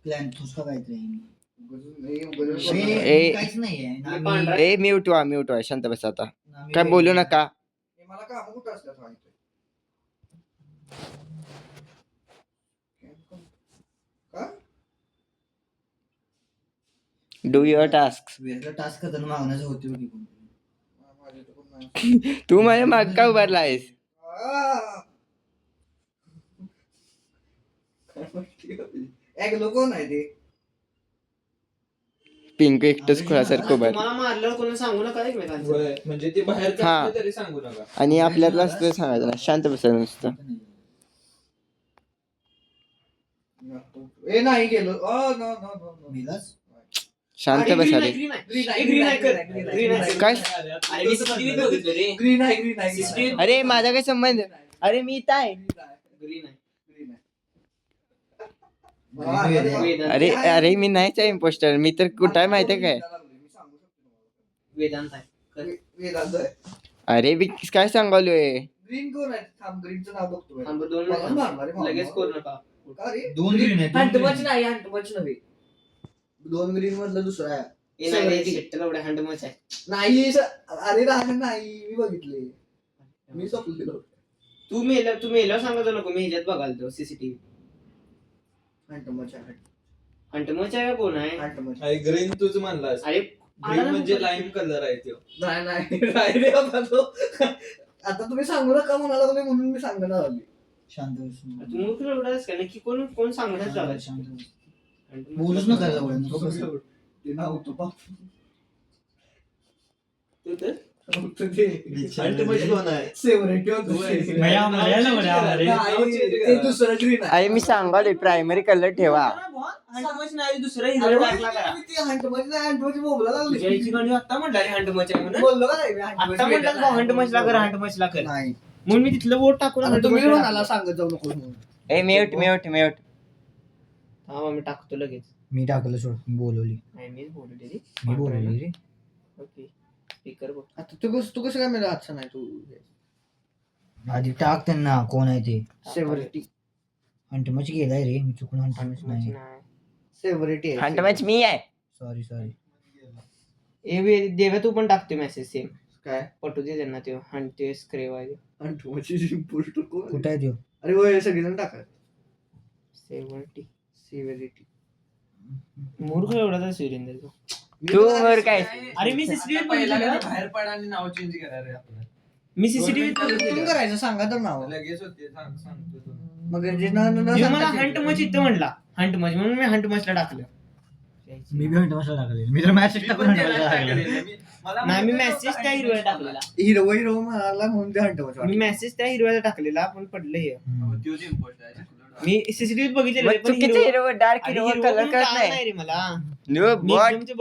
क्लॅन्थोस का काहीतरी ए काहीच नाहीये ए म्यूट व्हा शांत बस आता काय बोलू नका मला काम कुठं असतात माहिती का डू युअर टास्क वेगळं टास्क करताना मागण्याचं होते की माझे तर पण नाही. तू माझ्या माग का उभारला आहेस एक लोक कोण आहे ते पिंकू एकटंच खुळासारखं उभार मला मारल्यावर कोणी सांगू नका एकमेकांचं. म्हणजे ते बाहेर हा. असले तरी सांगू नका. आणि आपल्यातलं असतं सांगायचं ना शांत बसायचं नुसतं ए नाही गेलो नो नो नो मिलास शांत अरे, बसा green रे आहे, green आहे. ए, green आहे, कर. Green आहे. काय अरे, मी CCTV बघितलं रे. ग्रीन आहे ग्रीन आहे CCTV अरे माझा काय संबंध अरे मी इथं आहे green आहे. ग्रीन अरे अरे मी नाहीच आहे इम्पोस्टर मी तर कुठं आहे माहितीये काय वेदांत आहे. अरे मी काय सांगालोय ग्रीन कोण आहे थांब ग्रीनचं नाव बघतो थांब, 2 मला मारणार आहे, मिनिटं. लगेच मारणार. करू नका. का रे? दोन ग्रीन आहे हंटमच नाही हंटमच नव्हे 2 ग्रीन मधलं दुसरा आहे ए, नाही, Severity. शेट्टला एवढ्या हँडमच आहे. नाही अरे राहणार नाही मी बघितले मी स्वप्नलेलो तू मेल्यावर सांगायचं नको मी ह्याच्यात बघाल तो सीसीटीव्ही. हंटमच आहे हँडमच आहे का कोण आहे? हंटमच अरे ग्रीन तूच म्हणलास अरे ग्रीन म्हणजे लाईम कलर आहे तो नाही नाही रे बाबा तो आता तुम्ही सांगू नका म्हणाला लागले म्हणून मी सांगणार आली शांत बस. तू मूर्ख एवढाच का नक्की कोण सांगण्यात शांत झालं? बस, शांत बस. बोलूच नका जवळ नको बसू. ते नाव होतं बाप तू तर हंटमच कोण आहे सेवरेटी ते दुसरं ग्रीन आहे अरे मी सांगालोय प्रायमरी कलर ठेवा हँडमच नाही दुसरा अरे हिरो वा, टाकला करा. ते हंटमच नाही हंटमच बोबला लागली तुझ्या इची गाणी आत्ता म्हणला रे हँडमच आहे म्हणून. बोललो का नाही मी हंटमच आत्ता म्हणतात भाऊ हँडमचला कर हँडमचला कर नाही म्हणून मी तिथलं बोट टाकून आता तुम्ही हँडमचला म्हणाला टाकलं. सांगत जाऊ नको म्हणून ए म्यूट हा मी टाकतो लगेच. मी टाकलं सोड मी बोलवली नाही मीच बोलले रे. मी बोलवली रे ओके स्पीकर बघ. आता तू कसं काय मला आजचा नाही तू आधी टाक त्यांना कोण आहे ते सेवरेटी हंटमच गेलाय रे मी चुकून हंटमच नाही सेवरेटी हंटमॅच मी आहे सॉरी देव्या तू पण टाकते मेसेज सेम काय पटू दे त्यांना ते हंटे स्क्रेव आहे हंटमची पोस्ट कोण कुठं आहे तो अरे होय सगळेजण टाका सेव्हन्टी सेवरेटी मूर्ख एवढा सुरेंद्र तो. तू वर काय अरे मी सीसीटीव्ही पहिला बघितलं बाहेर पडा आणि नाव चेंज करा रे आपलं मी सीसीटीव्ही कोण करायचं सांगा तर नाव लगेच होते सांगतो तो. मग जे न मला हंटमच इथं म्हणला हंटमच म्हणून मी हंटमचला टाकलं. मी बी हंटमचला टाकले मी तर मॅसेज मी टाकून पण त्याला हंटमचला टाकले टाकलेलं. मला नाही मी माहिती मेसेज नव्हतं त्या हिरव्या हंटमच टाकलेला. हिरो म्हणाला म्हणून ते हंटमच मी मेसेज त्या हिरव्याला टाकलेला पण पडलं हे. हो, तोच important आहे. मी सीसीटीव्ही बघितलेलं मग रे, पण चुकीचं हिरवं- हिरो डार्क अरे हिरो हिरवं कलर म्हणून करत कळलं नाही नाही रे मला. नो मी बॉट एकदम ते